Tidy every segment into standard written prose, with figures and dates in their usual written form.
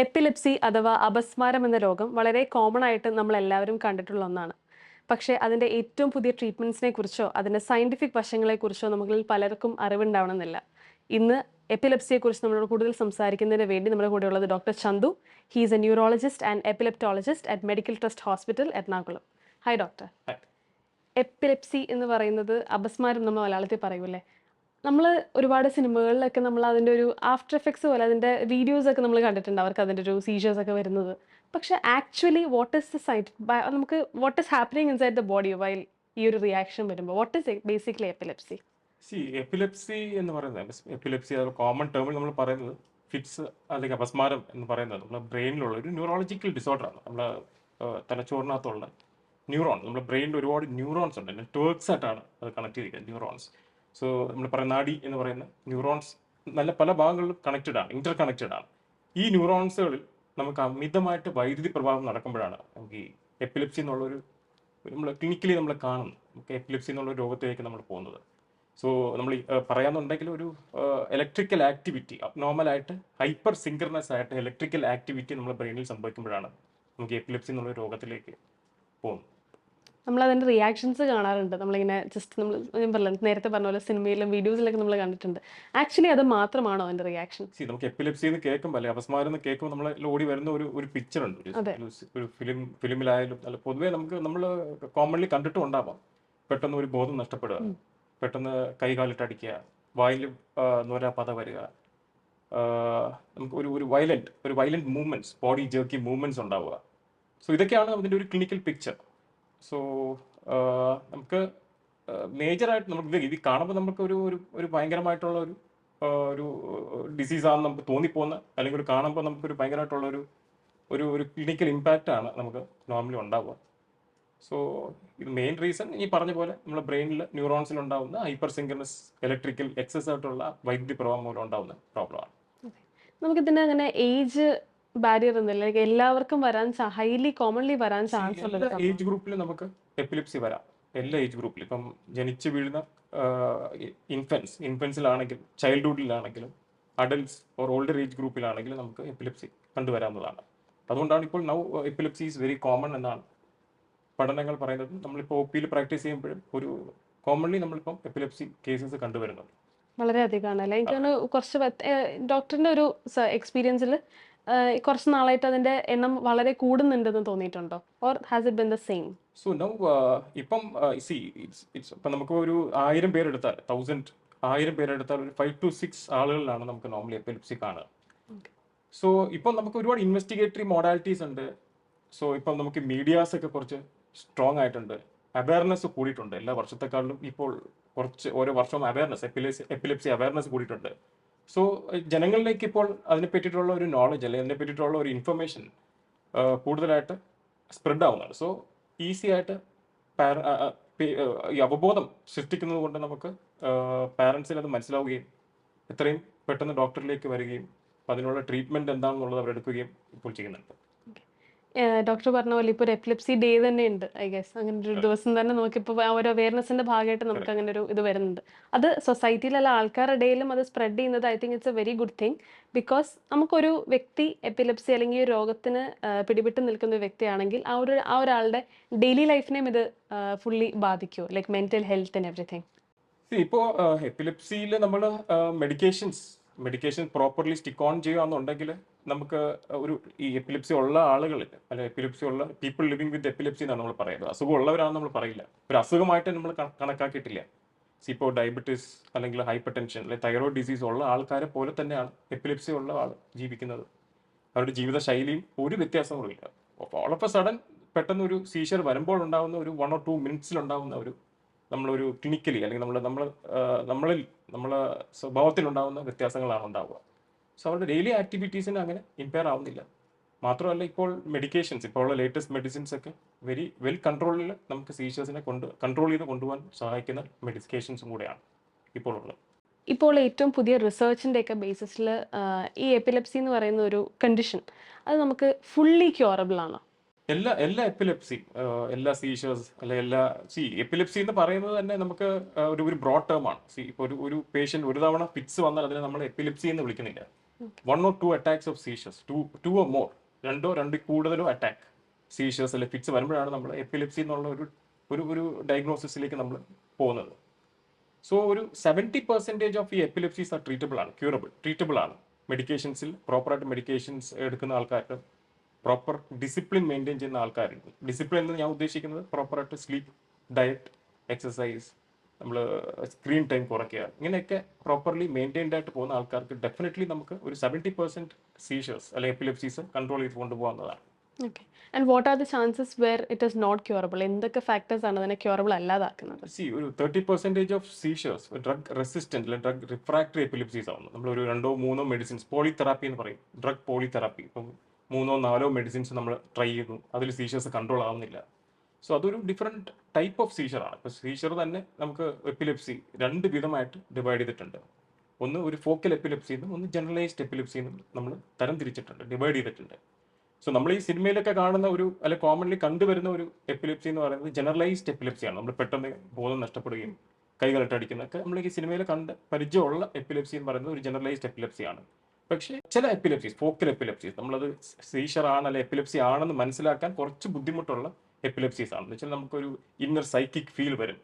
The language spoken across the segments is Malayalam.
എപ്പിലെപ്സി അഥവാ അപസ്മാരം എന്ന രോഗം വളരെ കോമൺ ആയിട്ട് നമ്മൾ എല്ലാവരും കണ്ടിട്ടുള്ള ഒന്നാണ്. പക്ഷേ അതിൻ്റെ ഏറ്റവും പുതിയ ട്രീറ്റ്മെൻറ്റ്സിനെ കുറിച്ചോ അതിൻ്റെ സയൻറ്റിഫിക് വശങ്ങളെക്കുറിച്ചോ നമ്മളിൽ പലർക്കും അറിവുണ്ടാവണമെന്നില്ല. ഇന്ന് എപ്പിലെപ്സിയെക്കുറിച്ച് നമ്മളോട് കൂടുതൽ സംസാരിക്കുന്നതിന് വേണ്ടി നമ്മുടെ കൂടെയുള്ളത് doctor Chandu. He's a neurologist and epileptologist at medical trust hospital Ernakulam. Hi doctor. Epilepsy എന്ന് പറയുന്നത് അപസ്മാരം നമ്മൾ മലയാളത്തിൽ പറയൂലേ. നമ്മൾ ഒരുപാട് സിനിമകളിലൊക്കെ നമ്മൾ അതിൻ്റെ ഒരു ആഫ്റ്റർ എഫക്ട്സ് പോലെ അതിൻ്റെ വീഡിയോസ് ഒക്കെ നമ്മൾ കണ്ടിട്ടുണ്ട്, അവർക്ക് അതിൻ്റെ ഒരു സീഷേഴ്സ് ഒക്കെ വരുന്നത്. പക്ഷേ actually what is the site, നമുക്ക് what is happening inside the body while ഈ ഒരു റിയാക്ഷൻ വരുമ്പോൾ what is basically epilepsy? Epilepsy എന്ന് പറയുന്നത് എപ്പിലെപ്സി കോമൺ ടേമിൽ നമ്മൾ പറയുന്നത് ഫിറ്റ്സ് അല്ലെങ്കിൽ അപസ്മാരം എന്ന് പറയുന്നത് നമ്മുടെ ബ്രെയിനിലുള്ള ഒരു ന്യൂറോളജിക്കൽ ഡിസോർഡറാണ്. നമ്മുടെ തലച്ചോറിനകത്തുള്ള ന്യൂറോൺ, നമ്മുടെ ബ്രെയിനിൽ ഒരുപാട് ന്യൂറോൺസ് ഉണ്ട്, നെറ്റ്വർക്ക്സ് ആയിട്ടാണ് അത് കണക്ട് ചെയ്തിരിക്കുന്നത് ന്യൂറോൺസ്. സോ നമ്മൾ പറയുന്ന നാഡി എന്ന് പറയുന്ന ന്യൂറോൺസ് നല്ല പല ഭാഗങ്ങളിലും കണക്റ്റഡ് ആണ്, ഇന്റർ കണക്റ്റഡ് ആണ്. ഈ ന്യൂറോൺസുകളിൽ നമുക്ക് അമിതമായിട്ട് വൈദ്യുതി പ്രഭാവം നടക്കുമ്പോഴാണ് നമുക്ക് ഈ എപ്പിലെപ്സി എന്നുള്ളൊരു നമ്മൾ ക്ലിനിക്കലി നമ്മൾ കാണുന്നു, നമുക്ക് എപ്പിലെപ്സി എന്നുള്ള രോഗത്തിലേക്ക് നമ്മൾ പോകുന്നത്. സോ നമ്മൾ പറയാന്നുണ്ടെങ്കിൽ ഒരു ഇലക്ട്രിക്കൽ ആക്ടിവിറ്റി അബ്നോർമലായിട്ട് ഹൈപ്പർ സിങ്ക്രണസ് ആയിട്ട് ഇലക്ട്രിക്കൽ ആക്ടിവിറ്റി നമ്മുടെ ബ്രെയിനിൽ സംഭവിക്കുമ്പോഴാണ് നമുക്ക് എപ്പിലെപ്സി എന്നുള്ള രോഗത്തിലേക്ക് പോകുന്നത്. നമ്മൾ അതിൻ്റെ റിയാക്ഷൻസ് കാണാറുണ്ട്. നമ്മളിങ്ങനെ ജസ്റ്റ് നമ്മൾ നേരത്തെ പറഞ്ഞ പോലെ സിനിമയിലും വീഡിയോസിലൊക്കെ നമ്മൾ കണ്ടിട്ടുണ്ട്. ആക്ച്വലി അത് മാത്രമാണോ അതിൻ്റെ റിയാക്ഷൻ? നമുക്ക് എപ്പിലെപ്സി എന്ന് കേൾക്കുമ്പോൾ അല്ലെ അപസ്മാരം എന്ന് കേൾക്കുമ്പോൾ നമ്മൾ ഓടി വരുന്ന ഒരു പിക്ചർ ഉണ്ട്, ഒരു ഫിലിമിലായാലും അല്ല പൊതുവേ നമ്മൾ കോമൺലി കണ്ടിട്ടും ഉണ്ടാവാം. പെട്ടെന്ന് ഒരു ബോധം നഷ്ടപ്പെടുക, പെട്ടെന്ന് കൈകാലിട്ടടിക്കുക, വായിൽ നൊര പത വരിക, നമുക്ക് ഒരു വയലന്റ് മൂവ്മെന്റ്സ്, ബോഡി ജേർക്കി മൂവ്മെന്റ്സ് ഉണ്ടാവുക. സോ ഇതൊക്കെയാണ് അതിൻ്റെ ഒരു ക്ലിനിക്കൽ പിക്ചർ. സോ നമുക്ക് മേജറായിട്ട് നമുക്ക് ഇത് കാണുമ്പോൾ നമുക്ക് ഒരു ഭയങ്കരമായിട്ടുള്ള ഒരു ഡിസീസാണെന്ന് നമുക്ക് തോന്നിപ്പോകുന്ന, അല്ലെങ്കിൽ ഒരു കാണുമ്പോൾ നമുക്കൊരു ഭയങ്കരമായിട്ടുള്ള ഒരു ക്ലിനിക്കൽ ഇമ്പാക്റ്റ് ആണ് നമുക്ക് നോർമലി ഉണ്ടാവുക. സോ ഇത് മെയിൻ റീസൺ ഈ പറഞ്ഞ പോലെ നമ്മുടെ ബ്രെയിനിൽ ന്യൂറോൺസിൽ ഉണ്ടാകുന്ന ഹൈപ്പർ സിങ്ക്രണസ് ഇലക്ട്രിക്കൽ എക്സസ് ആയിട്ടുള്ള വൈദ്യുതി പ്രവാഹം മൂലം ഉണ്ടാകുന്ന പ്രോബ്ലമാണ്. നമുക്കിതിൻ്റെ അങ്ങനെ ഏജ് ബാരിയർ ഒന്നുമില്ല, എല്ലാവർക്കും വരാൻ ഹൈലി കോമൺലി വരാൻ ചാൻസ് ഉള്ള ഏജ് ഗ്രൂപ്പിൽ നമുക്ക് എപ്പിലെപ്സി വരാം. എല്ലാ ഏജ് ഗ്രൂപ്പിലും ഇപ്പം ജനിച്ചു വീഴുന്ന ഇൻഫൻസിലാണെങ്കിലും ചൈൽഡ്ഹുഡിലാണെങ്കിലും അഡൽട്സ് ഓർ ഓൾഡർ ഏജ് ഗ്രൂപ്പിലാണെങ്കിലും നമുക്ക് എപ്പിലെപ്സി കണ്ടുവരാവുന്നതാണ്. അതുകൊണ്ടാണ് ഇപ്പോൾ now epilepsy is very common എന്നാണ് പഠനങ്ങൾ പറയുന്നത്. നമ്മളിപ്പോൾ ഒ പിയിൽ പ്രാക്ടീസ് ചെയ്യുമ്പോഴും ഒരു കോമൺലി നമ്മളിപ്പം എപ്പിലെപ്സി കേസസ് കണ്ടുവരുന്നുണ്ട്. വളരെയധികമാണ് അല്ലേ? എനിക്കാണ് കുറച്ച് ഡോക്ടറിൻ്റെ ഒരു എക്സ്പീരിയൻസിൽ കുറച്ച് നാളായിട്ട് അതിൻ്റെ എണ്ണം വളരെ കൂടുന്നുണ്ടെന്ന് തോന്നിയിട്ടുണ്ടോ? Or has it been the same? So now ഇപ്പം ഇപ്പം നമുക്ക് ഒരു 1000 പേരെടുത്താൽ 1000 പേരെടുത്താൽ ഒരു 5 to 6 ആളുകളിലാണ് നമുക്ക് നോർമലി എപ്പിലെപ്സി കാണുക. സോ ഇപ്പം നമുക്ക് ഒരുപാട് ഇൻവെസ്റ്റിഗേറ്ററി മോഡാലിറ്റീസ് ഉണ്ട്. സോ ഇപ്പം നമുക്ക് മീഡിയാസ് ഒക്കെ കുറച്ച് സ്ട്രോങ് ആയിട്ടുണ്ട്, അവയർനെസ് കൂടിയിട്ടുണ്ട്. എല്ലാ വർഷത്തെക്കാളിലും ഇപ്പോൾ കുറച്ച് ഓരോ വർഷവും എപ്പിലെപ്സി അവയർനെസ് കൂടിയിട്ടുണ്ട്. സോ ജനങ്ങളിലേക്ക് ഇപ്പോൾ അതിനെ പറ്റിയിട്ടുള്ള ഒരു നോളജ് അല്ലെങ്കിൽ അതിനെ പറ്റിയിട്ടുള്ള ഒരു ഇൻഫർമേഷൻ കൂടുതലായിട്ട് സ്പ്രെഡ് ആവുന്നതാണ്. സോ ഈസി ആയിട്ട് ഈ അവബോധം സൃഷ്ടിക്കുന്നത് കൊണ്ട് നമുക്ക് പാരൻസിന് അത് മനസ്സിലാവുകയും എത്രയും പെട്ടെന്ന് ഡോക്ടറിലേക്ക് വരികയും അതിനുള്ള ട്രീറ്റ്മെൻറ്റ് എന്താണെന്നുള്ളത് അവരെടുക്കുകയും ഇപ്പോൾ ചെയ്യുന്നുണ്ട്. ഡോക്ടർ പറഞ്ഞ പോലെ ഇപ്പോൾ ഒരു എപ്പിലെപ്സി ഡേ തന്നെ ഉണ്ട്, ഐ ഗെസ്. അങ്ങനെ ഒരു ദിവസം തന്നെ നമുക്കിപ്പോൾ ആ ഒരു അവയർനെസ്സിൻ്റെ ഭാഗമായിട്ട് നമുക്ക് അങ്ങനെ ഒരു ഇത് വരുന്നുണ്ട്. അത് സൊസൈറ്റിയിലുള്ള ആൾക്കാരുടെ ഇടയിലും അത് സ്പ്രെഡ് ചെയ്യുന്നത് I think it's A very good thing. Because നമുക്കൊരു വ്യക്തി എപ്പിലെപ്സി അല്ലെങ്കിൽ ഈ രോഗത്തിന് പിടിപെട്ട് നിൽക്കുന്ന ഒരു വ്യക്തിയാണെങ്കിൽ ആ ഒരാളുടെ ഡെയിലി ലൈഫിനെയും ഇത് ഫുള്ളി ബാധിക്കുമോ, like mental health and everything? ഇപ്പോൾ എപ്പിലെപ്സിയിൽ നമ്മൾ മെഡിക്കേഷൻ പ്രോപ്പർലി സ്റ്റിക്ക് ഓൺ ചെയ്യുകയാണെന്നുണ്ടെങ്കിൽ നമുക്ക് ഈ എപ്പിലെപ്സി ഉള്ള ആളുകളിൽ അല്ലെ എപ്പിലെപ്സി ഉള്ള പീപ്പിൾ ലിവിങ് വിത്ത് എപ്പിലെപ്സി എന്നാണ് നമ്മൾ പറയുന്നത്. അസുഖം ഉള്ളവരാണെന്ന് നമ്മൾ പറയില്ല, ഒരു അസുഖമായിട്ട് നമ്മൾ കണക്കാക്കിയിട്ടില്ല. ഇപ്പോൾ ഡയബറ്റീസ് അല്ലെങ്കിൽ ഹൈപ്പർ ടെൻഷൻ അല്ലെങ്കിൽ തൈറോയ്ഡ് ഡിസീസ് ഉള്ള ആൾക്കാരെ പോലെ തന്നെയാണ് എപ്പിലെപ്സി ഉള്ള ആൾ ജീവിക്കുന്നത്. അവരുടെ ജീവിത ശൈലിയും ഒരു വ്യത്യാസങ്ങളും ഇല്ല. ഓൾ ഓഫ് എ സഡൻ പെട്ടെന്ന് ഒരു സീഷർ വരുമ്പോൾ ഉണ്ടാകുന്ന ഒരു 1 or 2 minutes ഉണ്ടാകുന്ന നമ്മളൊരു ക്ലിനിക്കലി അല്ലെങ്കിൽ നമ്മളെ സ്വഭാവത്തിലുണ്ടാകുന്ന വ്യത്യാസങ്ങളാണ് ഉണ്ടാവുക. സോ അവരുടെ ഡെയിലി ആക്ടിവിറ്റീസിന് അങ്ങനെ ഇമ്പയർ ആവുന്നില്ല. മാത്രമല്ല ഇപ്പോൾ മെഡിക്കേഷൻസ്, ഇപ്പോൾ ഉള്ള ലേറ്റസ്റ്റ് മെഡിസിൻസ് ഒക്കെ വെരി വെൽ കൺട്രോളിൽ നമുക്ക് സീഷേഴ്സിനെ കൺട്രോൾ ചെയ്ത് കൊണ്ടുപോകാൻ സഹായിക്കുന്ന മെഡിക്കേഷൻസും കൂടെയാണ് ഇപ്പോൾ ഉള്ളത്. ഇപ്പോൾ ഏറ്റവും പുതിയ റിസർച്ചിൻ്റെ ഒക്കെ ബേസിസിൽ ഈ എപ്പിലെപ്സി എന്ന് പറയുന്ന ഒരു കണ്ടീഷൻ അത് നമുക്ക് ഫുള്ളി ക്യൂറബിൾ ആണോ? എല്ലാ എപ്പിലെപ്സി, എല്ലാ സീഷേഴ്സ് അല്ലെ എപ്പിലെപ്സി എന്ന് പറയുന്നത് തന്നെ നമുക്ക് ഒരു ബ്രോഡ് ടേം ആണ്. ഇപ്പോൾ ഒരു പേഷ്യന്റ് ഒരു തവണ ഫിറ്റ്സ് വന്നാൽ അതിനെ നമ്മൾ എപ്പിലെപ്സി എന്ന് വിളിക്കുന്നില്ല. 1 or 2 attacks of seizures, two or more, രണ്ടിൽ കൂടുതലോ അറ്റാക്ക് സീഷേഴ്സ് അല്ലെ ഫിറ്റ്സ് വരുമ്പോഴാണ് നമ്മൾ എപ്പിലെപ്സി എന്നുള്ള ഒരു ഡയഗ്നോസിസിലേക്ക് നമ്മൾ പോകുന്നത്. സോ ഒരു 70% ഓഫ് ഈ എപ്പിലെപ്സീസ് ആർ ട്രീറ്റബിൾ ആണ്. മെഡിക്കേഷൻസിൽ പ്രോപ്പറായിട്ട് മെഡിക്കേഷൻസ് എടുക്കുന്ന ആൾക്കാർക്ക്, പ്രോപ്പർ ഡിസിപ്ലിൻ മെയിൻറ്റെയിൻ ചെയ്യുന്ന ആൾക്കാരുണ്ട്. ഡിസിപ്ലിൻ എന്ന് ഞാൻ ഉദ്ദേശിക്കുന്നത് പ്രോപ്പറായിട്ട് സ്ലീപ്പ്, ഡയറ്റ്, എക്സസൈസ്, നമ്മൾ സ്ക്രീൻ ടൈം കുറയ്ക്കുക, ഇങ്ങനെയൊക്കെ പ്രോപ്പർലി മെയിൻറ്റെയിൻഡ് ആയിട്ട് പോകുന്ന ആൾക്കാർക്ക് ഡെഫിനറ്റ്ലി നമുക്ക് ഒരു 70% സീഷേഴ്സ് അല്ലെങ്കിൽ എപ്പിലെപ്സീസ് കൺട്രോൾ ചെയ്ത് കൊണ്ടുപോകുന്നതാണ്. Okay. And what are the chances where it is not curable? എന്തൊക്കെ ഫാക്ടേഴ്സ് ആണ് അതിനെ ക്യൂറബിൾ അല്ലാതാക്കുന്നത്? ഒരു 30% ഓഫ് സീഷേഴ്സ് ഡ്രഗ് റെസിസ്റ്റന്റ് അല്ലെങ്കിൽ ഡ്രഗ് റിഫ്രാക്ടറി എപ്പിലിപ്സീസ് ആവുന്നു. നമ്മൾ ഒരു 2-3 മെഡിസിൻസ്, പോളിതെറാപ്പി എന്ന് പറയും, ഡ്രഗ് പോളിതെറാപ്പി, ഇപ്പം 3-4 മെഡിസിൻസ് നമ്മൾ ട്രൈ ചെയ്യുന്നു, അതിൽ സീഷേഴ്സ് കൺട്രോൾ ആവുന്നില്ല. സോ അതൊരു ഡിഫറെൻറ്റ് ടൈപ്പ് ഓഫ് സീഷറാണ്. ഇപ്പോൾ സീഷർ തന്നെ നമുക്ക് എപ്പിലെപ്സി 2 വിധമായിട്ട് ഡിവൈഡ് ചെയ്തിട്ടുണ്ട്. ഒന്ന് ഒരു ഫോക്കൽ എപ്പിലെപ്സി എന്നും ഒന്ന് ജനറലൈസ്ഡ് എപ്പിലെപ്സി എന്നും നമ്മൾ തരം തിരിച്ചിട്ടുണ്ട്, ഡിവൈഡ് ചെയ്തിട്ടുണ്ട്. സോ നമ്മൾ ഈ സിനിമയിലൊക്കെ കാണുന്ന അല്ലെ കോമൺലി കണ്ടുവരുന്ന ഒരു എപ്പിലെപ്സി എന്ന് പറയുന്നത് ജനറലൈസ്ഡ് എപ്പിലെപ്സിയാണ്. നമ്മൾ പെട്ടെന്ന് ബോധം നഷ്ടപ്പെടുകയും കൈകളിട്ടടിക്കുന്നതൊക്കെ നമ്മൾ ഈ സിനിമയിൽ കണ്ട് പരിചയമുള്ള എപ്പിലെപ്സി എന്ന് പറയുന്നത് ഒരു ജനറലൈസ്ഡ് എപ്പിലെപ്സിയാണ്. പക്ഷേ ചില എപ്പിലെപ്സീസ്, ഫോക്കൽ എപ്പിലെപ്സീസ്, നമ്മളത് സീഷർ ആണ് അല്ലെ എപ്പിലെപ്സി ആണെന്ന് മനസ്സിലാക്കാൻ കുറച്ച് ബുദ്ധിമുട്ടുള്ള എപ്പിലെപ്സീസ് ആണ്. എന്ന് വെച്ചാൽ നമുക്കൊരു ഇന്നർ സൈക്കിക് ഫീൽ വരും,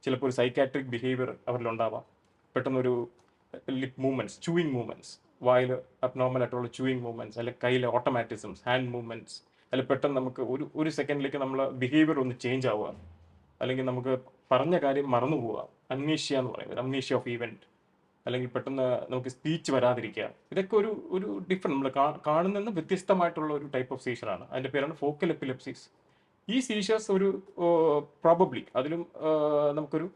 ചിലപ്പോൾ ഒരു സൈക്കാട്രിക് ബിഹേവിയർ അവരിലുണ്ടാവാം. പെട്ടെന്നൊരു ലിപ് മൂവ്മെന്റ്സ്, ചൂയിങ് മൂവ്മെന്റ്സ്, വായിൽ അബ്നോർമൽ ആയിട്ടുള്ള ചൂയിങ് മൂവ്മെന്റ്സ്, അല്ലെങ്കിൽ കയ്യിലെ ഓട്ടോമാറ്റിസംസ്, ഹാൻഡ് മൂവ്മെന്റ്സ്, അല്ലെങ്കിൽ പെട്ടെന്ന് നമുക്ക് ഒരു സെക്കൻഡിലേക്ക് നമ്മൾ ബിഹേവിയർ ഒന്ന് ചേഞ്ച് ആവുക, അല്ലെങ്കിൽ നമുക്ക് പറഞ്ഞ കാര്യം മറന്നു പോവുക, അംനീഷ്യ എന്ന് പറയുന്നത്, അംനീഷ്യ ഓഫ് ഈവന്റ്, അല്ലെങ്കിൽ പെട്ടെന്ന് നമുക്ക് സ്പീച്ച് വരാതിരിക്കുക. ഇതൊക്കെ ഒരു ഡിഫറെന്റ് നമ്മൾ കാണുന്ന വ്യത്യസ്തമായിട്ടുള്ള ഒരു ടൈപ്പ് ഓഫ് സീഷറാണ്. അതിന്റെ പേരാണ് ഫോക്കൽ എപ്പിലെപ്സീസ്. ഈ സീഷേഴ്സ് പ്രോബബ്ലി അതിലും നമുക്കൊരു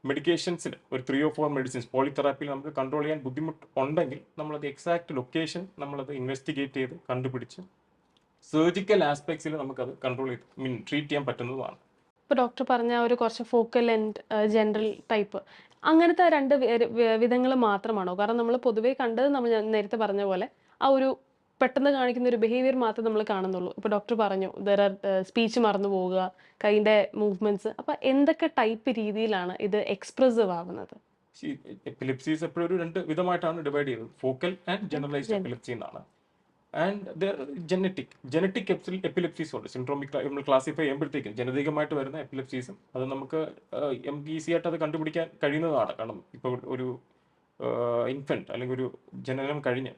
മെഡിക്കേഷൻസിൽ ഒരു 3 or 4 മെഡിസിൻസ്, പോളിതെറാപ്പിയിൽ നമുക്ക് കൺട്രോൾ ചെയ്യാൻ ബുദ്ധിമുട്ട് ഉണ്ടെങ്കിൽ നമ്മളത് എക്സാക്ട് ലൊക്കേഷൻ നമ്മളത് ഇൻവെസ്റ്റിഗേറ്റ് ചെയ്ത് കണ്ടുപിടിച്ച് സർജിക്കൽ ആസ്പെക്ട്സിൽ നമുക്കത് കൺട്രോൾ ചെയ്ത് ട്രീറ്റ് ചെയ്യാൻ പറ്റുന്നതുമാണ്. ഇപ്പോൾ ഡോക്ടർ പറഞ്ഞ ഒരു കുറച്ച് ഫോക്കൽ ആൻഡ് ജനറൽ ടൈപ്പ്, അങ്ങനത്തെ 2 വിധങ്ങൾ മാത്രമാണോ? കാരണം നമ്മൾ പൊതുവേ കണ്ടത് ഞാൻ നേരത്തെ പറഞ്ഞ പോലെ ആ ഒരു പെട്ടെന്ന് കാണിക്കുന്ന ഒരു ബിഹേവിയർ മാത്രമേ നമ്മൾ കാണുന്നുള്ളൂ. ഇപ്പോൾ ഡോക്ടർ പറഞ്ഞു സ്പീച്ച് മറന്നു പോവുക, കൈൻ്റെ മൂവ്മെന്റ്സ്. അപ്പോൾ എന്തൊക്കെ ടൈപ്പ് രീതിയിലാണ് ഇത് എക്സ്പ്രസീവ് ആവുന്നത്? എപ്പിലെപ്സീസ് എപ്പോഴും ഒരു 2 വിധമായിട്ടാണ് ഡിവൈഡ് ചെയ്തത്, ഫോക്കൽ ആൻഡ് ജനറലൈസ്ഡ് എപ്പിലെപ്സി എന്നാണ്. ആൻഡ് ജനറ്റിക് എപ്പിലെപ്സീസ് ഉണ്ട്. സിൻഡ്രോമിക് നമ്മൾ ക്ലാസിഫൈ ചെയ്യുമ്പോഴത്തേക്കും ജനതികമായിട്ട് വരുന്ന എപ്പിലെപ്സീസും അത് നമുക്ക് ഈസി ആയിട്ട് അത് കണ്ടുപിടിക്കാൻ കഴിയുന്നതാണ്. കാരണം ഇപ്പോൾ ഒരു ഇൻഫന്റ് അല്ലെങ്കിൽ ഒരു ജനനം കഴിഞ്ഞ്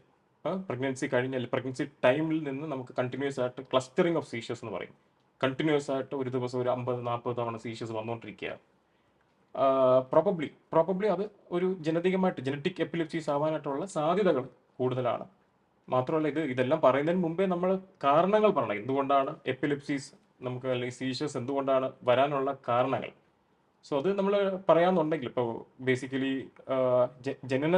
പ്രഗ്നൻസി കഴിഞ്ഞ പ്രഗ്നൻസി ടൈമിൽ നിന്ന് നമുക്ക് കണ്ടിന്യൂസ് ആയിട്ട് ക്ലസ്റ്ററിങ് ഓഫ് സീഷേഴ്സ് എന്ന് പറയും. കണ്ടിന്യൂസ് ആയിട്ട് ഒരു ദിവസം ഒരു 50-40 തവണ സീഷേഴ്സ് വന്നുകൊണ്ടിരിക്കുക. പ്രോബബ്ലി അത് ഒരു ജനറ്റിക് എപ്പിലെപ്സീസ് ആവാനായിട്ടുള്ള സാധ്യതകൾ കൂടുതലാണ്. മാത്രമല്ല ഇതെല്ലാം പറയുന്നതിന് മുമ്പേ നമ്മൾ കാരണങ്ങൾ പറയണം. എന്തുകൊണ്ടാണ് എപ്പിലെപ്സീസ് നമുക്ക് അല്ലെങ്കിൽ സീഷേഴ്സ് എന്തുകൊണ്ടാണ് വരാനുള്ള കാരണങ്ങൾ. സോ അത് നമ്മൾ പറയാമെന്നുണ്ടെങ്കിൽ ഇപ്പോൾ ബേസിക്കലി ജനന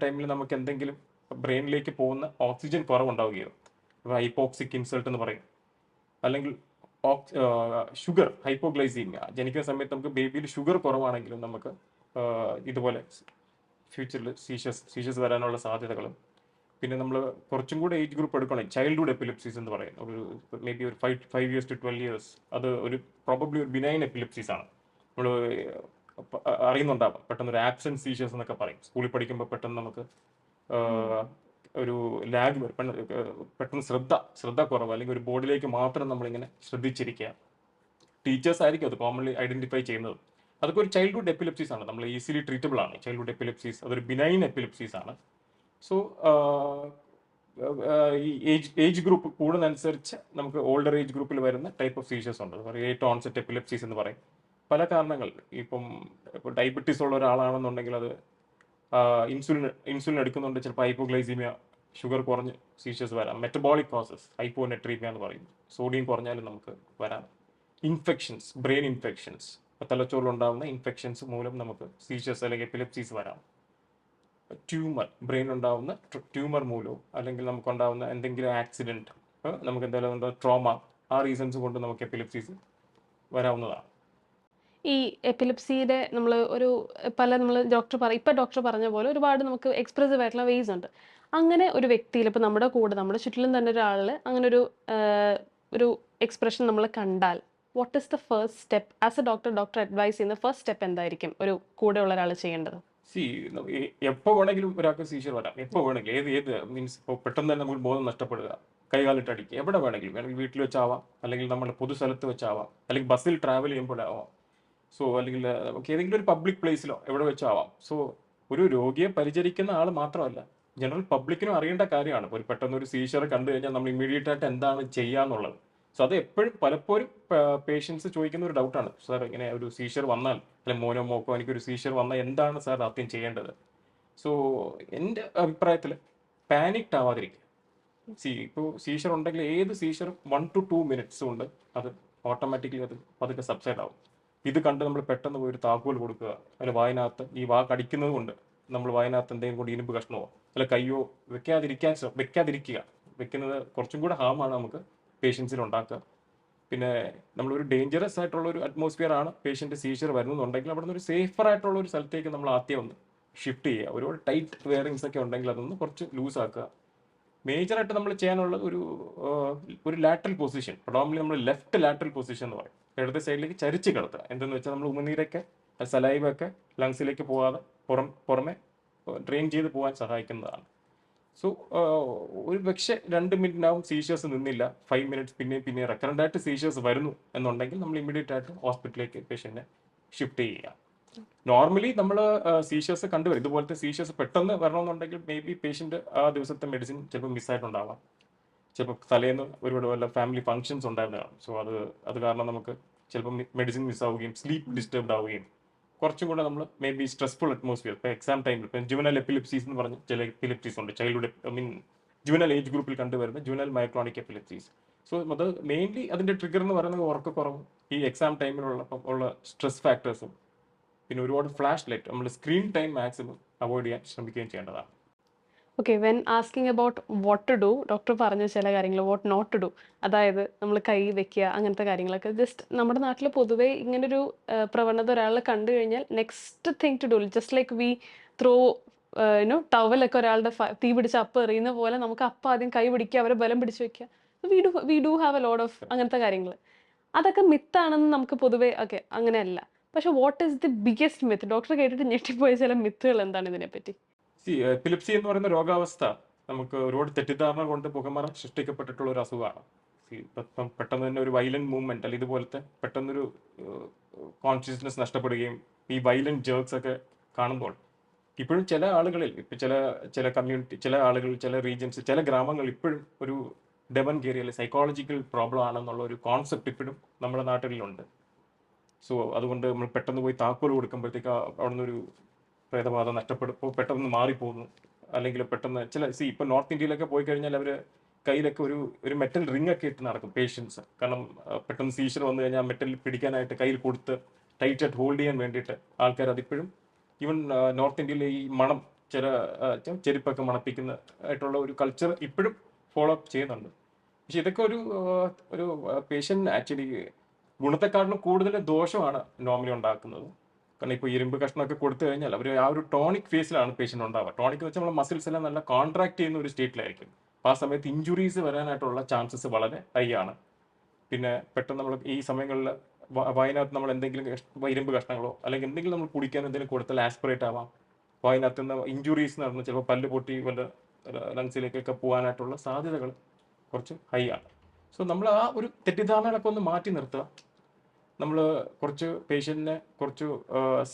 ടൈമിൽ നമുക്ക് എന്തെങ്കിലും ബ്രെയിനിലേക്ക് പോകുന്ന ഓക്സിജൻ കുറവുണ്ടാവുകയോ, ഹൈപ്പോക്സിക് ഇൻസൾട്ട് എന്ന് പറയും, അല്ലെങ്കിൽ ഷുഗർ ഹൈപ്പോഗ്ലൈസീമിയ, ജനിക്കുന്ന സമയത്ത് നമുക്ക് ബേബിയിൽ ഷുഗർ കുറവാണെങ്കിലും നമുക്ക് ഇതുപോലെ ഫ്യൂച്ചറിൽ സീഷേഴ്സ് വരാനുള്ള സാധ്യതകളും. പിന്നെ നമ്മൾ കുറച്ചും കൂടെ ഏജ് ഗ്രൂപ്പ് എടുക്കുകയാണെങ്കിൽ ചൈൽഡ്ഹുഡ് എപ്പിലെപ്സീസ് എന്ന് പറയും, മേ ബി ഒരു 5 years to 12 years, അത് പ്രോബബ്ലി ഒരു ബിനൈൻ എപ്പിലെപ്സീസ് ആണ്. നമ്മൾ അറിയുന്നുണ്ടാവാം, പെട്ടെന്ന് ഒരു ആബ്സെന്റ് സീഷേഴ്സ് എന്നൊക്കെ പറയും. സ്കൂളിൽ പഠിക്കുമ്പോൾ പെട്ടെന്ന് നമുക്ക് ഒരു ലാഗ്, പെട്ടെന്ന് ശ്രദ്ധ കുറവ്, അല്ലെങ്കിൽ ഒരു ബോർഡിലേക്ക് മാത്രം നമ്മളിങ്ങനെ ശ്രദ്ധിച്ചിരിക്കുക. ടീച്ചേഴ്സ് ആയിരിക്കും അത് കോമൺലി ഐഡന്റിഫൈ ചെയ്യുന്നത്. അതൊക്കെ ഒരു ചൈൽഡ്ഹുഡ് എപ്പിലെപ്സീസ് ആണ്, നമ്മൾ ഈസിലി ട്രീറ്റബിൾ ആണ് ചൈൽഡ്ഹുഡ് എപ്പിലെപ്സീസ്. അതൊരു ബിനൈൻ എപ്പിലെപ്സീസ് ആണ്. സോ ഈ ഏജ് ഗ്രൂപ്പ് കൂടുന്നതനുസരിച്ച് നമുക്ക് ഓൾഡർ ഏജ് ഗ്രൂപ്പിൽ വരുന്ന ടൈപ്പ് ഓഫ് സീഷേഴ്സ് ഉണ്ട്. ലേറ്റ് ഓൺസെറ്റ് എപ്പിലെപ്സീസ് എന്ന് പറയും. പല കാരണങ്ങൾ, ഇപ്പോൾ ഡയബറ്റീസ് ഉള്ള ഒരാളാണെന്നുണ്ടെങ്കിൽ അത് ഇൻസുലിൻ എടുക്കുന്നുണ്ട്, ചിലപ്പോൾ ഹൈപ്പോഗ്ലൈസീമിയ, ഷുഗർ കുറഞ്ഞ് സീഷേഴ്സ് വരാം. മെറ്റബോളിക് പ്രോസസ് ഹൈപ്പോനെട്രീമിയ എന്ന് പറയും, സോഡിയം കുറഞ്ഞാലും നമുക്ക് വരാം. ഇൻഫെക്ഷൻസ്, ബ്രെയിൻ ഇൻഫെക്ഷൻസ്, തലച്ചോറിലുണ്ടാകുന്ന ഇൻഫെക്ഷൻസ് മൂലം നമുക്ക് സീഷേഴ്സ് അല്ലെങ്കിൽ എപ്പിലെപ്സീസ് വരാം. ബ്രെയിൻ ഉണ്ടാവുന്ന ട്യൂമർ മൂലവും, അല്ലെങ്കിൽ നമുക്കുണ്ടാവുന്ന എന്തെങ്കിലും ആക്സിഡന്റ്, നമുക്ക് എന്തെങ്കിലും ട്രോമ, ആ റീസൺസ് കൊണ്ട് നമുക്ക് എപ്പിലെപ്സീസ് വരാവുന്നതാണ്. ഈ എപ്പിലെപ്സിയുടെ നമ്മൾ ഡോക്ടർ പറഞ്ഞ പോലെ ഒരുപാട് നമുക്ക് എക്സ്പ്രസീവ് ആയിട്ടുള്ള വേസ് ഉണ്ട്. അങ്ങനെ ഒരു വ്യക്തിയിൽ, ഇപ്പോൾ നമ്മുടെ ചുറ്റിലും തന്നെ ഒരാളിൽ അങ്ങനെ ഒരു എക്സ്പ്രഷൻ നമ്മൾ കണ്ടാൽ, what is the first step as a doctor advice ചെയ്യുന്ന ഫസ്റ്റ് സ്റ്റെപ്പ് എന്തായിരിക്കും ഒരു കൂടെയുള്ള ഒരാൾ ചെയ്യേണ്ടത്? സി എപ്പോൾ വേണമെങ്കിലും ഒരാൾക്ക് സീഷർ വരാം, എപ്പോൾ വേണമെങ്കിലും, ഏത് മീൻസ് ഇപ്പോൾ പെട്ടെന്ന് തന്നെ നമുക്ക് ബോധം നഷ്ടപ്പെടുക, കൈകാലിട്ട് അടിക്കുക, എവിടെ വേണമെങ്കിലും, വേണമെങ്കിൽ വീട്ടിൽ വെച്ചാവാം, അല്ലെങ്കിൽ നമ്മൾ പൊതു സ്ഥലത്ത് വെച്ചാവാം, അല്ലെങ്കിൽ ബസ്സിൽ ട്രാവൽ ചെയ്യുമ്പോഴാവാം, സോ അല്ലെങ്കിൽ നമുക്ക് ഏതെങ്കിലും ഒരു പബ്ലിക് പ്ലേസിലോ എവിടെ വെച്ചാവാം. സോ ഒരു രോഗിയെ പരിചരിക്കുന്ന ആൾ മാത്രമല്ല, ജനറൽ പബ്ലിക്കിനും അറിയേണ്ട കാര്യമാണ് ഒരു പെട്ടെന്ന് ഒരു സീഷർ കണ്ടു കഴിഞ്ഞാൽ നമ്മൾ ഇമ്മീഡിയറ്റ് ആയിട്ട് എന്താണ് ചെയ്യാന്നുള്ളത്. സോ അത് എപ്പോഴും പലപ്പോഴും പേഷ്യൻസ് ചോദിക്കുന്ന ഒരു ഡൗട്ടാണ്, സാർ ഇങ്ങനെ ഒരു സീഷർ വന്നാൽ, അല്ലെങ്കിൽ മോനോ മോക്കോ എനിക്കൊരു സീഷർ വന്നാൽ എന്താണ് സാർ ആദ്യം ചെയ്യേണ്ടത്. സോ എൻ്റെ അഭിപ്രായത്തിൽ പാനിക്ഡ് ആവാതിരിക്കുക. ഇപ്പോൾ സീഷർ ഉണ്ടെങ്കിൽ ഏത് സീഷറും 1 to 2 മിനിറ്റ്സ് കൊണ്ട് അത് ഓട്ടോമാറ്റിക്കലി അത് പതുക്കെ സബ്സൈഡ് ആവും. ഇത് കണ്ട് നമ്മൾ പെട്ടെന്ന് പോയി ഒരു താക്കോൽ കൊടുക്കുക, അല്ല വായനകത്ത് ഈ വാ കടിക്കുന്നത് കൊണ്ട് നമ്മൾ വായനകത്ത് എന്തെങ്കിലും കൊണ്ട് ഇരുമ്പ് കഷ്ണമോ അല്ല കയ്യോ വെക്കാതിരിക്കുക. വെക്കുന്നത് കുറച്ചും കൂടെ ഹാമാണ് നമുക്ക് പേഷ്യൻസിൽ ഉണ്ടാക്കുക. പിന്നെ നമ്മളൊരു ഡേഞ്ചറസ് ആയിട്ടുള്ള ഒരു അറ്റ്മോസ്ഫിയർ ആണ് പേഷ്യൻ്റ് സീഷർ വരുന്നുണ്ടെങ്കിൽ അവിടെ നിന്ന് ഒരു സേഫർ ആയിട്ടുള്ള ഒരു സ്ഥലത്തേക്ക് നമ്മൾ ആദ്യം ഒന്ന് ഷിഫ്റ്റ് ചെയ്യുക. ഒരുപാട് ടൈറ്റ് വെയറിങ്സ് ഒക്കെ ഉണ്ടെങ്കിൽ അതൊന്ന് കുറച്ച് ലൂസ് ആക്കുക. മേജറായിട്ട് നമ്മൾ ചെയ്യാനുള്ളത് ഒരു ലാറ്ററൽ പൊസിഷൻ, പ്രൊഡോമിനലി നമ്മൾ ലെഫ്റ്റ് ലാറ്ററൽ പൊസിഷൻ എന്ന് പറയും, ഇടത് സൈഡിലേക്ക് ചരിച്ച് കിടത്തുക. എന്തെന്ന് വെച്ചാൽ നമ്മൾ ഉമിനീരൊക്കെ സലൈവ ഒക്കെ ലങ്സിലേക്ക് പോകാതെ പുറമെ ഡ്രെയിൻ ചെയ്ത് പോകാൻ സഹായിക്കുന്നതാണ്. സോ ഒരു പക്ഷേ 2 മിനിറ്റിനാവും സീഷേഴ്സ് നിന്നില്ല, 5 മിനിറ്റ്സ് പിന്നെ റെക്കറൻ്റ് ആയിട്ട് സീഷേഴ്സ് വരുന്നു എന്നുണ്ടെങ്കിൽ നമ്മൾ ഇമ്മീഡിയറ്റ് ആയിട്ട് ഹോസ്പിറ്റലിലേക്ക് പേഷ്യൻറ്റിനെ ഷിഫ്റ്റ് ചെയ്യുക. നോർമലി നമ്മൾ സീഷേഴ്സ് കണ്ടുവരും, ഇതുപോലത്തെ സീഷേഴ്സ് പെട്ടെന്ന് വരണമെന്നുണ്ടെങ്കിൽ മേ ബി പേഷ്യൻ്റ് ആ ദിവസത്തെ മെഡിസിൻ ചിലപ്പോൾ മിസ്സായിട്ടുണ്ടാവാം, ചിലപ്പോൾ തലേന്ന് ഒരുപാട് വല്ല ഫാമിലി ഫങ്ഷൻസ് ഉണ്ടായിരുന്നതാണ്. സോ അത് കാരണം നമുക്ക് ചിലപ്പോൾ മെഡിസിൻ മിസ്സാവുകയും സ്ലീപ്പ് ഡിസ്റ്റർബ്ഡ് ആവുകയും കുറച്ചും കൂടെ നമ്മൾ മേ ബി സ്ട്രെസ്ഫുൾ അറ്റ്മോസ്ഫിയർ, ഇപ്പോൾ എക്സാം ടൈമിൽ ഇപ്പം ജുവനൽ എപ്പിലിപ്സീസ് എന്ന് പറഞ്ഞ് ചില എപ്പിലിപ്സീസ് ഉണ്ട്, ചൈൽഡ്ഹുഡ് ജുവനൽ ഏജ് ഗ്രൂപ്പിൽ കണ്ടുവരുന്ന ജുവനൽ മയോക്ലോണിക് എപ്പിലിപ്സീസ്. സോ അത് മെയിൻലി അതിൻ്റെ ട്രിഗർ എന്ന് പറയുന്നത് ഉറക്കക്കുറവും ഈ എക്സാം ടൈമിലുള്ള സ്ട്രെസ് ഫാക്ടേഴ്സും പിന്നെ ഒരുപാട് ഫ്ലാഷ് ലൈറ്റ് നമ്മൾ സ്ക്രീൻ ടൈം മാക്സിമം അവോയ്ഡ് ചെയ്യാൻ ശ്രമിക്കുകയും ചെയ്യേണ്ടതാണ്. Okay, when asking about what to do, doctor പറഞ്ഞ ചില കാര്യങ്ങൾ വാട്ട് നോട്ട് ടു ഡു, അതായത് നമ്മൾ കൈ വെക്കുക അങ്ങനത്തെ കാര്യങ്ങളൊക്കെ, ജസ്റ്റ് നമ്മുടെ നാട്ടിൽ പൊതുവേ ഇങ്ങനൊരു പ്രവണത ഒരാളെ കണ്ടു കഴിഞ്ഞാൽ next thing to do, just like we throw ടവലൊക്കെ ഒരാളുടെ തീ പിടിച്ച് അപ്പം എറിയുന്ന പോലെ നമുക്ക് അപ്പം ആദ്യം കൈ പിടിക്കുക, അവരെ ബലം പിടിച്ച് വെക്കുക. We do have A load of അങ്ങനത്തെ കാര്യങ്ങൾ. അതൊക്കെ മിത്താണെന്ന് നമുക്ക് പൊതുവേ ഓക്കെ അങ്ങനെയല്ല. പക്ഷെ what is the biggest myth? Doctor കേട്ടിട്ട് ഞെട്ടിപ്പോയ ചില മിത്തുകൾ എന്താണ് ഇതിനെപ്പറ്റി? എപ്പിലിപ്സി എന്ന് പറയുന്ന രോഗാവസ്ഥ നമുക്ക് ഒരുപാട് തെറ്റിദ്ധാരണ കൊണ്ട് പുകമറ സൃഷ്ടിക്കപ്പെട്ടിട്ടുള്ള ഒരു അസുഖമാണ്. ഇപ്പം പെട്ടെന്ന് തന്നെ ഒരു വയലന്റ് മൂവ്മെന്റ് അല്ലെങ്കിൽ ഇതുപോലത്തെ പെട്ടെന്നൊരു കോൺഷ്യസ്നെസ് നഷ്ടപ്പെടുകയും ഈ വയലന്റ് ജേർക്സ് ഒക്കെ കാണുമ്പോൾ ഇപ്പോഴും ചില ആളുകളിൽ ഇപ്പം ചില കമ്മ്യൂണിറ്റി, ചില ആളുകൾ, ചില റീജിയൻസ്, ചില ഗ്രാമങ്ങൾ ഇപ്പോഴും ഒരു ഡെമൻ കയറി അല്ലെങ്കിൽ സൈക്കോളജിക്കൽ പ്രോബ്ലം ആണെന്നുള്ള ഒരു കോൺസെപ്റ്റ് ഇപ്പോഴും നമ്മുടെ നാട്ടിലുണ്ട്. സോ അതുകൊണ്ട് നമ്മൾ പെട്ടെന്ന് പോയി താക്കോൽ കൊടുക്കുമ്പോഴത്തേക്ക് അവിടെ നിന്നൊരു പ്രേതബാധ നഷ്ടപ്പെടുമ്പോൾ പെട്ടെന്ന് മാറിപ്പോകുന്നു. അല്ലെങ്കിൽ പെട്ടെന്ന് ഇപ്പം നോർത്ത് ഇന്ത്യയിലൊക്കെ പോയി കഴിഞ്ഞാൽ അവർ കയ്യിലൊക്കെ ഒരു മെറ്റൽ റിംഗ് ഒക്കെ ഇട്ട് നടക്കും പേഷ്യൻസ്. കാരണം പെട്ടെന്ന് സീഷർ വന്നു കഴിഞ്ഞാൽ മെറ്റൽ പിടിക്കാനായിട്ട് കയ്യിൽ കൊടുത്ത് ടൈറ്റായിട്ട് ഹോൾഡ് ചെയ്യാൻ വേണ്ടിയിട്ട് ആൾക്കാർ അതിപ്പോഴും ഈവൻ നോർത്ത് ഇന്ത്യയിലെ ഈ മണം ചെരുപ്പൊക്കെ മണപ്പിക്കുന്ന ആയിട്ടുള്ള ഒരു കൾച്ചർ ഇപ്പോഴും ഫോളോ അപ്പ് ചെയ്യുന്നുണ്ട്. പക്ഷെ ഇതൊക്കെ ഒരു പേഷ്യൻ്റ് ആക്ച്വലി ഗുണത്തെക്കാട്ടിലും കൂടുതൽ ദോഷമാണ് നോർമലി ഉണ്ടാക്കുന്നത്. കാരണം ഇപ്പോൾ ഇരുമ്പ് കഷ്ണമൊക്കെ കൊടുത്തു കഴിഞ്ഞാൽ അവർ ആ ഒരു ടോണിക് ഫേസിലാണ് പേഷ്യൻ്റ് ഉണ്ടാവുക. ടോണിക് വെച്ചാൽ നമ്മൾ മസിൽസ് എല്ലാം നല്ല കോൺട്രാക്ട് ചെയ്യുന്ന ഒരു സ്റ്റേറ്റിലായിരിക്കും. അപ്പോൾ ആ സമയത്ത് ഇഞ്ചുറീസ് വരാനായിട്ടുള്ള ചാൻസസ് വളരെ ഹൈ ആണ്. പിന്നെ പെട്ടെന്ന് നമ്മൾ ഈ സമയങ്ങളിൽ വായനകത്ത് നമ്മൾ എന്തെങ്കിലും ഇരുമ്പ് കഷ്ണങ്ങളോ അല്ലെങ്കിൽ എന്തെങ്കിലും നമ്മൾ കുടിക്കാൻ എന്തെങ്കിലും കൊടുത്താൽ ആസ്പിറേറ്റ് ആവാം. വായനകത്ത് നിന്ന് ഇഞ്ചുറീസ് നടന്ന് ചിലപ്പോൾ പല്ല് പൊട്ടി വല്ല ലങ്സിലേക്കൊക്കെ പോകാനായിട്ടുള്ള സാധ്യതകൾ കുറച്ച് ഹൈ ആണ്. സോ നമ്മൾ ആ ഒരു തെറ്റിദ്ധാരണകളൊക്കെ ഒന്ന് മാറ്റി നിർത്തുക. നമ്മൾ കുറച്ച് പേഷ്യൻറ്റിനെ കുറച്ച്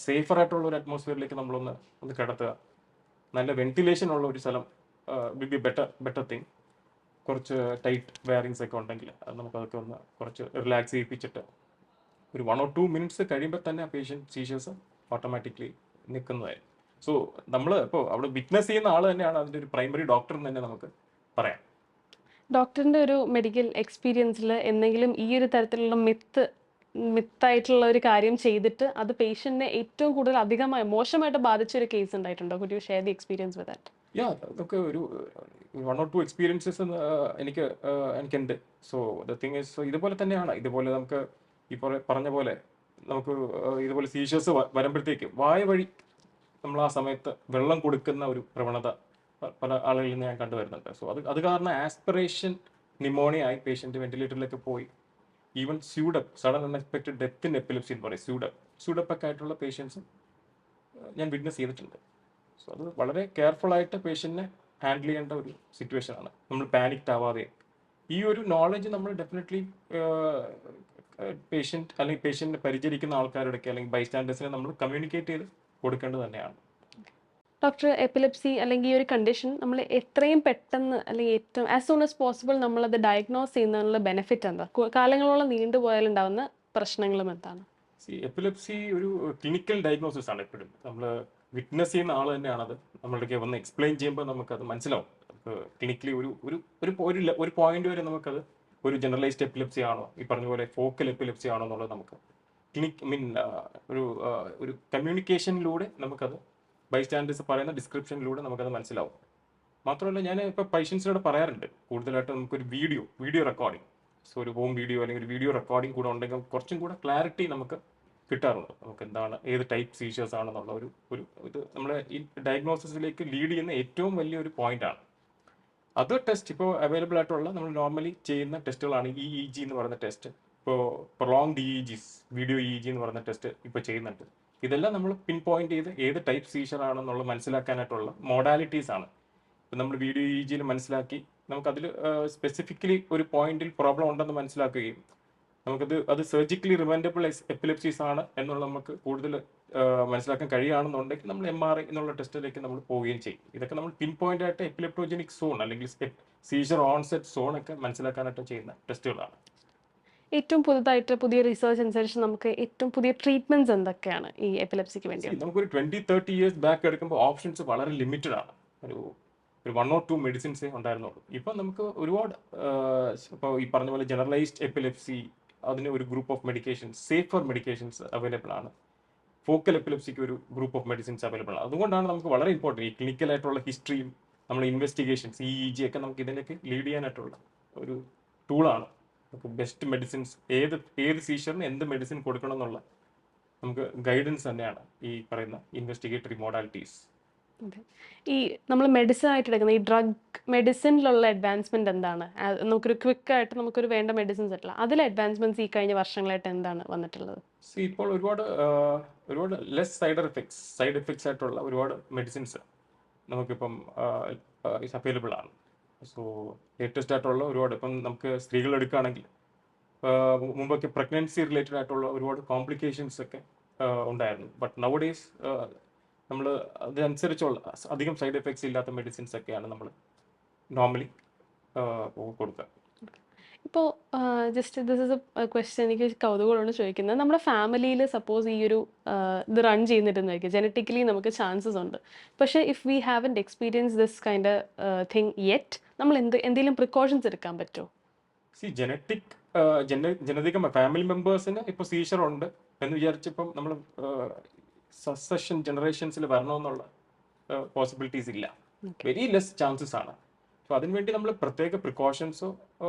സേഫർ ആയിട്ടുള്ള ഒരു അറ്റ്മോസ്ഫിയറിലേക്ക് ഒന്ന് കിടത്തുക. നല്ല വെന്റിലേഷൻ ഉള്ള ഒരു സ്ഥലം വിൽ ബി ബെറ്റർ തിങ്. കുറച്ച് ടൈറ്റ് വെയറിങ്സ് ഒക്കെ ഉണ്ടെങ്കിൽ അത് നമുക്കതൊക്കെ ഒന്ന് കുറച്ച് റിലാക്സ് ചെയ്യിപ്പിച്ചിട്ട് ഒരു 1 or 2 മിനിറ്റ്സ് കഴിയുമ്പോൾ തന്നെ ആ പേഷ്യൻറ്റ് സീഷേഴ്സ് ഓട്ടോമാറ്റിക്കലി നിൽക്കുന്നതായിരിക്കും. സോ നമ്മൾ ഇപ്പോൾ അവിടെ വിറ്റ്നസ് ചെയ്യുന്ന ആൾ തന്നെയാണ് അതിൻ്റെ ഒരു പ്രൈമറി ഡോക്ടർ എന്ന് തന്നെ നമുക്ക് പറയാം. ഡോക്ടറിന്റെ ഒരു മെഡിക്കൽ എക്സ്പീരിയൻസിൽ എന്തെങ്കിലും ഈ ഒരു തരത്തിലുള്ള മിത്തായിട്ടുള്ള ഒരു കാര്യം ചെയ്തിട്ട് അത് പേഷ്യന്റിനെ ഏറ്റവും കൂടുതൽ അധികമായി മോശമായിട്ട് ബാധിച്ച ഒരു കേസ് ഉണ്ടായിട്ടുണ്ടോ? Could you share the experience with that? അതൊക്കെ ഒരു 1 or 2 എക്സ്പീരിയൻസസ് എനിക്കുണ്ട്. സോ ദ തിങ് ഈസ് ഇതുപോലെ തന്നെയാണ്. ഇതുപോലെ നമുക്ക് ഈ പറഞ്ഞ പോലെ നമുക്ക് ഇതുപോലെ സീഷേഴ്സ് വരുമ്പോഴത്തേക്ക് വായ വഴി നമ്മൾ ആ സമയത്ത് വെള്ളം കൊടുക്കുന്ന ഒരു പ്രവണത പല ആളുകളിൽ നിന്ന് ഞാൻ കണ്ടുവരുന്നുണ്ട്. സോ അത് കാരണം ആസ്പിറേഷൻ നിമോണിയ ആയി പേഷ്യൻറ്റ് വെന്റിലേറ്ററിലേക്ക് പോയി. Even SUDEP, sudden unexpected death in epilepsy എന്ന് പറയും. സ്യൂഡപ്പ് ഒക്കെ ആയിട്ടുള്ള പേഷ്യൻസും ഞാൻ വിറ്റ്നസ് ചെയ്തിട്ടുണ്ട്. സോ അത് വളരെ കെയർഫുള്ളായിട്ട് പേഷ്യൻറ്റിനെ ഹാൻഡിൽ ചെയ്യേണ്ട ഒരു സിറ്റുവേഷനാണ്. നമ്മൾ പാനിക്ഡ് ആവാതെ ഈ ഒരു നോളജ് നമ്മൾ ഡെഫിനറ്റ്ലി പേഷ്യൻറ്റ് അല്ലെങ്കിൽ പേഷ്യൻറ്റിനെ പരിചരിക്കുന്ന ആൾക്കാരുടെയൊക്കെ അല്ലെങ്കിൽ ബൈസ്റ്റാൻഡേഴ്സിനെ നമ്മൾ കമ്മ്യൂണിക്കേറ്റ് ചെയ്ത് കൊടുക്കേണ്ടത് തന്നെയാണ്. ഡോക്ടർ, എപ്പിലെപ്സി അല്ലെങ്കിൽ ഈ ഒരു കണ്ടീഷൻ നമ്മൾ എത്രയും പെട്ടെന്ന് അല്ലെങ്കിൽ ഏറ്റവും ആസ് സൂൺ ആസ് പോസിബിൾ നമ്മളത് ഡയഗ്നോസ് ചെയ്യുന്നതിനുള്ള ബെനിഫിറ്റ് എന്താ? കാലങ്ങളോളം നീണ്ടുപോയാലുണ്ടാവുന്ന പ്രശ്നങ്ങളും എന്താണ്? എപ്പിലെപ്സി ഒരു ക്ലിനിക്കൽ ഡയഗ്നോസിസ് ആണ്. എപ്പോഴും നമ്മൾ വിറ്റ്നസ് ചെയ്യുന്ന ആൾ തന്നെയാണത്. നമ്മളുടെ വന്ന് എക്സ്പ്ലെയിൻ ചെയ്യുമ്പോൾ നമുക്കത് മനസ്സിലാവും. ക്ലിനിക്കലി ഒരു ഒരു ഒരു ഒരു പോയിന്റ് വരെ നമുക്കത് ഒരു ജനറലൈസ്ഡ് എപ്പിലെപ്സി ആണോ, ഈ പറഞ്ഞ പോലെ ഫോക്കൽ എപ്പിലെപ്സി ആണോ എന്നുള്ളത് നമുക്ക് ഒരു ഒരു കമ്മ്യൂണിക്കേഷനിലൂടെ നമുക്കത് ബൈസ്റ്റാൻഡേഴ്സ് പറയുന്ന ഡിസ്ക്രിപ്ഷനിലൂടെ നമുക്കത് മനസ്സിലാവും. മാത്രമല്ല ഞാൻ ഇപ്പോൾ പേഷ്യൻസിനോട് പറയാറുണ്ട്, കൂടുതലായിട്ട് നമുക്കൊരു വീഡിയോ റെക്കോർഡിംഗ്, സോ ഒരു ഹോം വീഡിയോ അല്ലെങ്കിൽ ഒരു വീഡിയോ റെക്കോർഡിംഗ് കൂടെ ഉണ്ടെങ്കിൽ കുറച്ചും കൂടെ ക്ലാരിറ്റി നമുക്ക് കിട്ടാറുണ്ട്. നമുക്ക് എന്താണ് ഏത് ടൈപ്പ് സീഷേഴ്സ് ആണെന്നുള്ള ഒരു ഇത് നമ്മുടെ ഈ ഡയഗ്നോസിസിലേക്ക് ലീഡ് ചെയ്യുന്ന ഏറ്റവും വലിയൊരു പോയിന്റാണ്. അത് ടെസ്റ്റ് ഇപ്പോൾ അവൈലബിൾ ആയിട്ടുള്ള നമ്മൾ നോർമലി ചെയ്യുന്ന ടെസ്റ്റുകളാണ് EEG എന്ന് പറയുന്ന ടെസ്റ്റ്. ഇപ്പോൾ പ്രൊലോങ്ഡ് EEGs, വീഡിയോ EEG എന്ന് പറയുന്ന ടെസ്റ്റ് ഇപ്പോൾ ചെയ്യുന്നുണ്ട്. ഇതെല്ലാം നമ്മൾ പിൻ പോയിന്റ് ചെയ്ത് ഏത് ടൈപ്പ് സീഷർ ആണെന്നുള്ളത് മനസ്സിലാക്കാനായിട്ടുള്ള മോഡാലിറ്റീസ് ആണ്. ഇപ്പം നമ്മൾ വീഡിയോ EEGയിൽ മനസ്സിലാക്കി നമുക്കതിൽ സ്പെസിഫിക്കലി ഒരു പോയിന്റിൽ പ്രോബ്ലം ഉണ്ടെന്ന് മനസ്സിലാക്കുകയും അത് സർജിക്കലി റിവെൻറ്റബിൾ എപ്പിലെപ്സീസ് ആണ് എന്നുള്ള നമുക്ക് കൂടുതൽ മനസ്സിലാക്കാൻ കഴിയുകയാണെന്നുണ്ടെങ്കിൽ നമ്മൾ MRI എന്നുള്ള ടെസ്റ്റിലേക്ക് നമ്മൾ പോവുകയും ചെയ്യും. ഇതൊക്കെ നമ്മൾ പിൻ പോയിന്റ് ആയിട്ട് എപ്പിലെപ്റ്റോജനിക് സോൺ അല്ലെങ്കിൽ സീഷർ ഓൺസെറ്റ് സോൺ ഒക്കെ മനസ്സിലാക്കാനായിട്ട് ചെയ്യുന്ന ടെസ്റ്റുകളാണ്. ഏറ്റവും പുതിയ റിസർച്ച് അനുസരിച്ച് നമുക്ക് ഏറ്റവും പുതിയ ട്രീറ്റ്മെന്റ്സ് എന്തൊക്കെയാണ് ഈ എപ്പിലെപ്സിക്ക് വേണ്ടി? നമുക്കൊരു 20-30 ഇയേഴ്സ് ബാക്ക് എടുക്കുമ്പോൾ ഓപ്ഷൻസ് വളരെ ലിമിറ്റഡ് ആണ്. ഒരു 1 or 2 മെഡിസിൻസേ ഉണ്ടായിരുന്നുള്ളൂ. ഇപ്പം നമുക്ക് ഒരുപാട് ഇപ്പോൾ ഈ പറഞ്ഞ പോലെ ജനറലൈസ്ഡ് എപ്പിലെപ്സി, അതിന് ഒരു group of medications, safer medications available ആണ്. ഫോക്കൽ എപ്പിലെപ്സിക്ക് ഒരു ഗ്രൂപ്പ് ഓഫ് മെഡിസിൻസ് അവൈലബിൾ ആണ്. അതുകൊണ്ടാണ് നമുക്ക് വളരെ ഇമ്പോർട്ടൻറ്റ് ഈ ക്ലിനിക്കലായിട്ടുള്ള ഹിസ്റ്ററിയും നമ്മൾ ഇൻവെസ്റ്റിഗേഷൻസ് EEG ഒക്കെ നമുക്ക് ഇതിലേക്ക് ലീഡ് ചെയ്യാനായിട്ടുള്ള ഒരു ടൂളാണ്. നമുക്ക് ബെസ്റ്റ് മെഡിസിൻസ് ഏത് സീഷറിന് എന്ത് മെഡിസിൻ കൊടുക്കണം എന്നുള്ള നമുക്ക് ഗൈഡൻസ് തന്നെയാണ് ഈ പറയുന്ന ഇൻവെസ്റ്റിഗേറ്ററി മോഡാലിറ്റീസ്. ഈ നമ്മൾ മെഡിസിൻ ആയിട്ട് എടുക്കുന്ന ഈ ഡ്രഗ് മെഡിസിനിലുള്ള അഡ്വാൻസ്മെന്റ് എന്താണ്? നമുക്കൊരു ക്വിക്ക് ആയിട്ട് നമുക്കൊരു വേണ്ട മെഡിസിൻസ് ആയിട്ടുള്ള അതിൽ അഡ്വാൻസ്മെന്റ്സ് ഈ കഴിഞ്ഞ വർഷങ്ങളായിട്ട് എന്താണ് വന്നിട്ടുള്ളത്? ഇപ്പോൾ ഒരുപാട് ലെസ് സൈഡ് എഫക്ട്സ് ആയിട്ടുള്ള ഒരുപാട് മെഡിസിൻസ് നമുക്കിപ്പം അവൈലബിൾ ആണ്. സോ ലേറ്റസ്റ്റ് ആയിട്ടുള്ള ഒരുപാട്, ഇപ്പം നമുക്ക് സ്ത്രീകൾ എടുക്കുകയാണെങ്കിൽ മുമ്പൊക്കെ പ്രഗ്നൻസി റിലേറ്റഡ് ആയിട്ടുള്ള ഒരുപാട് കോംപ്ലിക്കേഷൻസ് ഒക്കെ ഉണ്ടായിരുന്നു. ബട്ട് നൗ ഡേയ്സ് നമ്മൾ അതനുസരിച്ചുള്ള അധികം സൈഡ് എഫക്ട്സ് ഇല്ലാത്ത മെഡിസിൻസ് ഒക്കെയാണ് നമ്മൾ നോർമലി കൊടുക്കുക. ഇപ്പോൾ just this is A question, എനിക്ക് കൗതുകമാണ് ചോദിക്കുന്നത്. നമ്മുടെ ഫാമിലിയിൽ സപ്പോസ് ഈ ഒരു ഇത് റൺ ചെയ്യുന്നിട്ടെന്ന് ജനറ്റിക്കലി നമുക്ക് ചാൻസസ് ഉണ്ട്. പക്ഷേ if we haven't experience this kind thing yet, നമ്മൾ എന്തെങ്കിലും പ്രിക്കോഷൻസ് എടുക്കാൻ പറ്റുമോ? ജനറ്റിക് ഫാമിലി മെമ്പേഴ്സിന് ഇപ്പോൾ സീഷർ ഉണ്ട് എന്ന് വിചാരിച്ചിപ്പം നമ്മൾ സക്സഷൻ ജനറേഷൻസിൽ വരണമെന്നുള്ള പോസിബിലിറ്റീസ് ഇല്ല. വെരി ലെസ് ചാൻസസ് ആണ്. സോ അതിനുവേണ്ടി നമ്മൾ പ്രത്യേക പ്രിക്കോഷൻസോ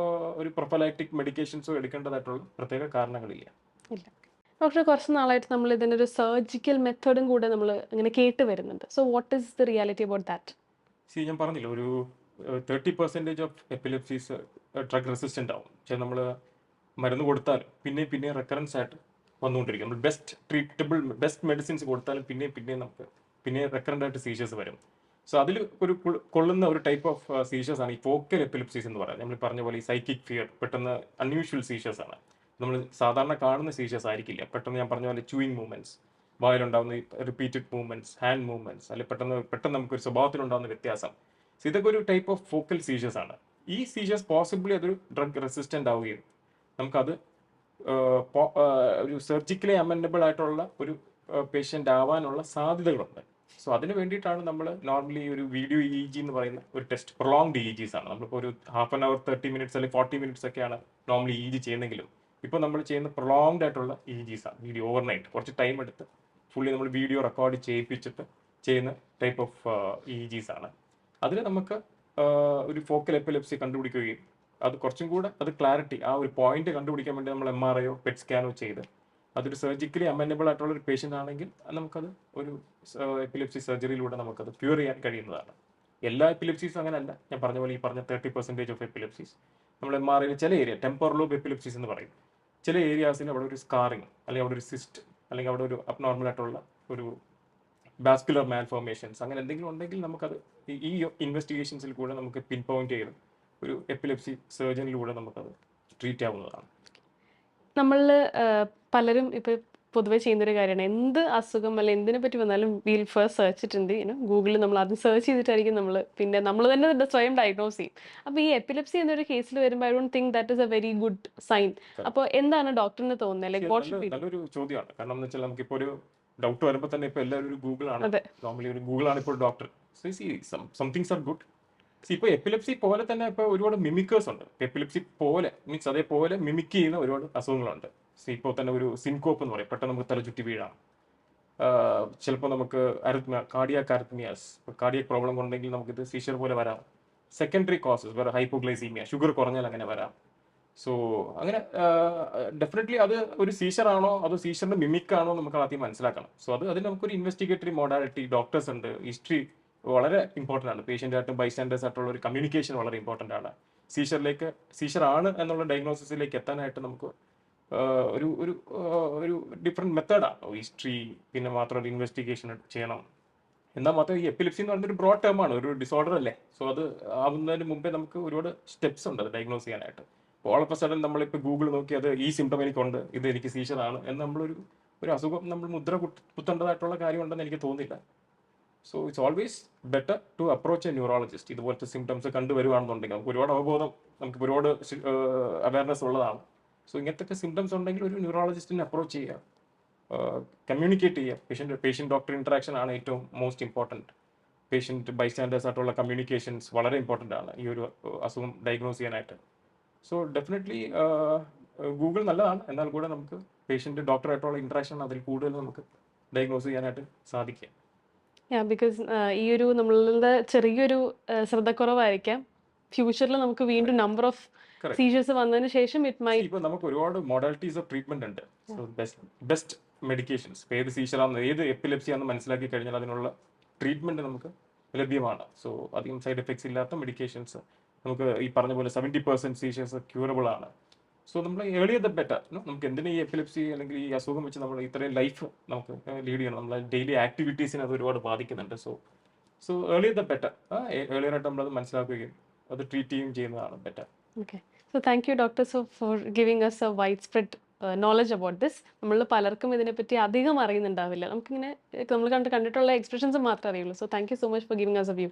ഒരു പ്രൊഫലൈറ്റിക് മെഡിക്കേഷൻസോ എടുക്കേണ്ടതായിട്ടുള്ള പ്രത്യേക കാരണങ്ങളില്ല. ഇല്ല. ഡോക്ടർ, കുറച്ച് നാളായിട്ട് നമ്മൾ ഇതിനൊരു സർജിക്കൽ മെത്തേഡും കൂടെ നമ്മൾ ഇങ്ങനെ കേട്ട് വരുന്നുണ്ട്. So what is the reality about that? ഞാൻ പറഞ്ഞില്ല, ഒരു 30% ഓഫ് എപ്പിലെപ്സീസ് ഡ്രഗ് റെസിസ്റ്റൻ്റ് ആവും. പക്ഷേ നമ്മൾ മരുന്ന് കൊടുത്താൽ പിന്നെ റെക്കറൻസ് ആയിട്ട് വന്നുകൊണ്ടിരിക്കും. നമ്മൾ ബെസ്റ്റ് മെഡിസിൻസ് കൊടുത്താലും പിന്നെ റെക്കറൻ്റ് ആയിട്ട് സീഷേഴ്സ് വരും. സോ അതിൽ കൊള്ളുന്ന ഒരു ടൈപ്പ് ഓഫ് സീഷേഴ്സ് ആണ് ഈ ഫോക്കൽ എപ്പിലെപ്സീസ് എന്ന് പറയുന്നത്. നമ്മൾ പറഞ്ഞ പോലെ ഈ സൈക്കിക് ഫിയർ, പെട്ടെന്ന് അൺയൂഷ്വൽ സീഷേഴ്സ് ആണ്. നമ്മൾ സാധാരണ കാണുന്ന സീഷേഴ്സ് ആയിരിക്കില്ല. പെട്ടെന്ന് ഞാൻ പറഞ്ഞ പോലെ ചൂയിങ് മൂവ്മെന്റ്സ്, വായിലുണ്ടാകുന്ന റിപ്പീറ്റഡ് മൂവ്മെന്റ്സ്, ഹാൻഡ് മൂവ്മെന്റ്സ്, അല്ലെങ്കിൽ പെട്ടെന്ന് നമുക്കൊരു സ്വഭാവത്തിലുണ്ടാകുന്ന വ്യത്യാസം. സോ ഇതൊക്കെ ഒരു ടൈപ്പ് ഓഫ് ഫോക്കൽ സീഷേഴ്സ് ആണ്. ഈ സീഷേഴ്സ് പോസിബിളി അതൊരു ഡ്രഗ് റെസിസ്റ്റൻ്റ് ആവുകയും നമുക്കത് ഒരു സർജിക്കലി അമെൻഡബിൾ ആയിട്ടുള്ള ഒരു പേഷ്യൻ്റ് ആവാനുള്ള സാധ്യതകളുണ്ട്. സോ അതിന് വേണ്ടിയിട്ടാണ് നമ്മൾ നോർമലി ഒരു വീഡിയോ EEG എന്ന് പറയുന്ന ഒരു ടെസ്റ്റ്, പ്രൊലോങ്ഡ് EEGs ആണ്. നമ്മളിപ്പോൾ ഒരു ഹാഫ് ആൻ അവർ, 30 മിനിറ്റ്സ് അല്ലെങ്കിൽ 40 മിനിറ്റ്സ് ഒക്കെയാണ് നോർമലി EEG ചെയ്യുന്നെങ്കിലും ഇപ്പോൾ നമ്മൾ ചെയ്യുന്ന പ്രൊലോങ്ഡ് ആയിട്ടുള്ള EEGs ആണ്. വീഡിയോ ഓവർനൈറ്റ് കുറച്ച് ടൈം എടുത്ത് ഫുള്ളി നമ്മൾ വീഡിയോ റെക്കോർഡ് ചെയ്യിപ്പിച്ചിട്ട് ചെയ്യുന്ന ടൈപ്പ് ഓഫ് EEGs ആണ്. അതിൽ നമുക്ക് ഒരു ഫോക്കൽ എപ്പിലെപ്സി കണ്ടുപിടിക്കുകയും അത് കുറച്ചും കൂടെ ക്ലാരിറ്റി, ആ ഒരു പോയിന്റ് കണ്ടുപിടിക്കാൻ വേണ്ടി നമ്മൾ MRIയോ PET സ്കാനോ ചെയ്ത് അതൊരു സർജിക്കലി അമെൻഡബിൾ ആയിട്ടുള്ള ഒരു പേഷ്യൻ്റ് ആണെങ്കിൽ നമുക്കത് ഒരു എപ്പിലെപ്സി സർജറിയിലൂടെ നമുക്കത് ക്യൂർ ചെയ്യാൻ കഴിയുന്നതാണ്. എല്ലാ എപ്പിലെപ്സീസും അങ്ങനെയല്ല. ഞാൻ പറഞ്ഞ പോലെ ഈ പറഞ്ഞ 30% ഓഫ് എപ്പിലെപ്സീസ് നമ്മൾ MRIയിൽ ചില ഏരിയ, ടെമ്പറൽ ലോബ് എപ്പിലെപ്സീസ് എന്ന് പറയും, ചില ഏരിയാസിൽ അവിടെ ഒരു സ്കാറിങ് അല്ലെങ്കിൽ അവിടെ ഒരു സിസ്റ്റ് അല്ലെങ്കിൽ അവിടെ ഒരു അബ്നോർമൽ ആയിട്ടുള്ള ഒരു വാസ്കുലർ മാൽഫോർമേഷൻസ് അങ്ങനെ എന്തെങ്കിലും ഉണ്ടെങ്കിൽ നമുക്കത് ഈ ഇൻവെസ്റ്റിഗേഷൻസിൽ കൂടെ നമുക്ക് പിൻ പോയിന്റ് ചെയ്ത് ഒരു എപ്പിലെപ്സി സർജനിലൂടെ നമുക്കത് ട്രീറ്റ് ആവുന്നതാണ്. നമ്മളിൽ പലരും ഇപ്പോൾ പൊതുവെ ചെയ്യുന്നൊരു കാര്യമാണ്, എന്ത് അസുഖം അല്ല എന്തിനെ പറ്റി വന്നാലും വീൽ ഫസ്റ്റ് സെർച്ച് ഇട്ടുണ്ട് ഗൂഗിളിൽ നമ്മൾ അത് സെർച്ച് ചെയ്തിട്ടായിരിക്കും പിന്നെ നമ്മൾ തന്നെ സ്വയം ഡയഗ്നോസ് ചെയ്യും. അപ്പോൾ ഈ എപ്പിലെപ്സി എന്നൊരു കേസിൽ വരുമ്പോൾ I don't think that is a very good sign. അപ്പോൾ എന്താണ് ഡോക്ടറിന് തോന്നുന്നത്, ലൈക്ക് വാട്ട് ഷുഡ് ബി? നല്ലൊരു ചോദ്യമാണ്. കാരണം എന്ന് വെച്ചാൽ നമുക്കിപ്പോൾ ഒരു ഡൗട്ട് വരുമ്പോൾ തന്നെ ഇപ്പോൾ എല്ലാവരും ഒരു ഗൂഗിളാണ്, അതെ, നോർമലി ഒരു ഗൂഗിളാണ് ഇപ്പോൾ doctor. Some things are good. ഇപ്പോൾ എപ്പിലെപ്സി പോലെ തന്നെ ഇപ്പോൾ ഒരുപാട് മിമിക്കേഴ്സ് ഉണ്ട്. എപ്പിലെപ്സി പോലെ മീൻസ് അതേപോലെ മിമിക് ചെയ്യുന്ന ഒരുപാട് അസുഖങ്ങളുണ്ട്. ഇപ്പോൾ തന്നെ ഒരു സിൻകോപ്പ് എന്ന് പറയും, പെട്ടെന്ന് നമുക്ക് തല ചുറ്റി വീഴാം. ചിലപ്പോൾ നമുക്ക് കാർഡിയാക് അരിത്മിയാസ്, കാർഡിയാക് പ്രോബ്ലം ഉണ്ടെങ്കിൽ നമുക്കിത് സീഷർ പോലെ വരാം. സെക്കൻഡറി കോസസ് വേറെ ഹൈപ്പോഗ്ലൈസീമിയ, ഷുഗർ കുറഞ്ഞാൽ അങ്ങനെ വരാം. സോ അങ്ങനെ ഡെഫിനറ്റ്ലി അത് ഒരു സീഷർ ആണോ അതോ സീഷറിന്റെ മിമിക് ആണോ നമുക്ക് ആദ്യം മനസ്സിലാക്കണം. സോ അതിന് നമുക്കൊരു ഇൻവെസ്റ്റിഗേറ്ററി മോഡാലിറ്റി, ഡോക്ടേഴ്സ് ഉണ്ട്, ഹിസ്റ്ററി വളരെ ഇമ്പോർട്ടൻ്റ് ആണ്. പേഷ്യൻ്റായിട്ടും ബൈസ്റ്റാൻഡേഴ്സ് ആയിട്ടുള്ള ഒരു കമ്മ്യൂണിക്കേഷൻ വളരെ ഇമ്പോർട്ടൻ്റ് ആണ്. സീഷർ ആണ് എന്നുള്ള ഡയഗ്നോസിസിലേക്ക് എത്താനായിട്ട് നമുക്ക് ഒരു ഒരു ഒരു ഡിഫറെൻറ്റ് മെത്തേഡാണ്. ഹിസ്റ്ററി പിന്നെ മാത്രം ഇൻവെസ്റ്റിഗേഷൻ ചെയ്യണം. എന്നാൽ മാത്രം ഈ എപ്പിലിപ്സി എന്ന് പറയുന്നത് ഒരു ബ്രോഡ് ടേം ആണ്, ഒരു ഡിസോർഡർ അല്ലേ. സോ അത് ആവുന്നതിന് മുമ്പേ നമുക്ക് ഒരുപാട് സ്റ്റെപ്സ് ഉണ്ട് അത് ഡയഗ്നോസ് ചെയ്യാനായിട്ട്. ഓൾ ഓഫ് എ സഡൻ നമ്മളിപ്പോൾ ഗൂഗിൾ നോക്കി അത് ഈ സിംറ്റം എനിക്കുണ്ട്, ഇത് എനിക്ക് സീഷർ ആണ് എന്ന് ഒരു അസുഖം നമ്മൾ മുദ്ര കുത്തേണ്ടതായിട്ടുള്ള കാര്യമുണ്ടെന്ന് എനിക്ക് തോന്നുന്നില്ല. So it's always better to approach a neurologist. ഇതുപോലത്തെ സിംറ്റംസ് കണ്ടുവരുവാണെന്നുണ്ടെങ്കിൽ നമുക്ക് ഒരുപാട് അവബോധം, നമുക്ക് ഒരുപാട് അവയർനെസ് ഉള്ളതാണ്. സോ ഇങ്ങനത്തെ സിംറ്റംസ് ഉണ്ടെങ്കിൽ ഒരു ന്യൂറോളജിസ്റ്റിനെ അപ്രോച്ച് ചെയ്യുക, കമ്മ്യൂണിക്കേറ്റ് ചെയ്യുക. പേഷ്യൻ്റ് ഡോക്ടർ ഇൻട്രാക്ഷൻ ആണ് ഏറ്റവും മോസ്റ്റ് ഇമ്പോർട്ടൻറ്റ്. പേഷ്യൻറ്റ് ബൈസ്റ്റാൻഡേഴ്സ് ആയിട്ടുള്ള കമ്മ്യൂണിക്കേഷൻസ് വളരെ ഇമ്പോർട്ടൻ്റ് ആണ് ഈ ഒരു അസുഖം ഡയഗ്നോസ് ചെയ്യാനായിട്ട്. സോ ഡെഫിനറ്റ്ലി ഗൂഗിൾ നല്ലതാണ്, എന്നാൽ കൂടെ നമുക്ക് പേഷ്യൻ്റ് ഡോക്ടറായിട്ടുള്ള ഇൻട്രാക്ഷൻ അതിൽ കൂടുതൽ നമുക്ക് ഡയഗ്നോസ് ചെയ്യാനായിട്ട് സാധിക്കുക. ബിക്കോസ് ഈ ഒരു നമ്മളുടെ ചെറിയൊരു ശ്രദ്ധക്കുറവായിരിക്കാം ഫ്യൂച്ചറിൽ നമുക്ക് വീണ്ടും നമ്പർ ഓഫ് സീഷേഴ്സ് വന്നതിന് ശേഷം ഇറ്റ് മൈ. ഇപ്പോൾ നമുക്ക് ഒരുപാട് മോഡാലിറ്റീസ് ഓഫ് ട്രീറ്റ്മെന്റ് ഉണ്ട്. സോ ബെസ്റ്റ് മെഡിക്കേഷൻസ്, ഏത് സീഷറാണെന്ന് ഏത് എപ്പിലെപ്സി ആണെന്ന് മനസ്സിലാക്കി കഴിഞ്ഞാൽ അതിനുള്ള ട്രീറ്റ്മെന്റ് നമുക്ക് ലഭ്യമാണ്. സോ അധികം സൈഡ് എഫക്ട്സ് ഇല്ലാത്ത മെഡിക്കേഷൻസ് നമുക്ക് ഈ പറഞ്ഞ പോലെ 70% സീഷേഴ്സ് ക്യൂറബിൾ ആണ്. സോ നമ്മൾ ഏർലിയർ ദ ബെറ്റർ. നമുക്ക് എന്തിനാ ഈ എപ്പിലെപ്സി അല്ലെങ്കിൽ ഈ അസുഖം വെച്ച് നമ്മൾ ഇത്രയും ലൈഫ് നമുക്ക് ലീഡ് ചെയ്യണം, നമ്മളെ ഡെയിലി ആക്ടിവിറ്റീസിനെ അത് ഒരുപാട് ബാധിക്കുന്നുണ്ട്. So earlier the better. Earlier ആയിട്ട് നമ്മളത് മനസ്സിലാക്കുകയും അത് ട്രീറ്റ് ചെയ്യുകയും ചെയ്യുന്നതാണ് better. Okay. So thank you, doctor, for giving us a widespread knowledge about this. നമ്മൾ പലർക്കും ഇതിനെപ്പറ്റി അധികം അറിയുന്നുണ്ടാവില്ല. നമുക്കിങ്ങനെ നമ്മൾ കണ്ടിട്ടുള്ള എക്സ്പ്രഷൻസ് മാത്രമേ അറിയുള്ളൂ. So thank you so much for giving us a view.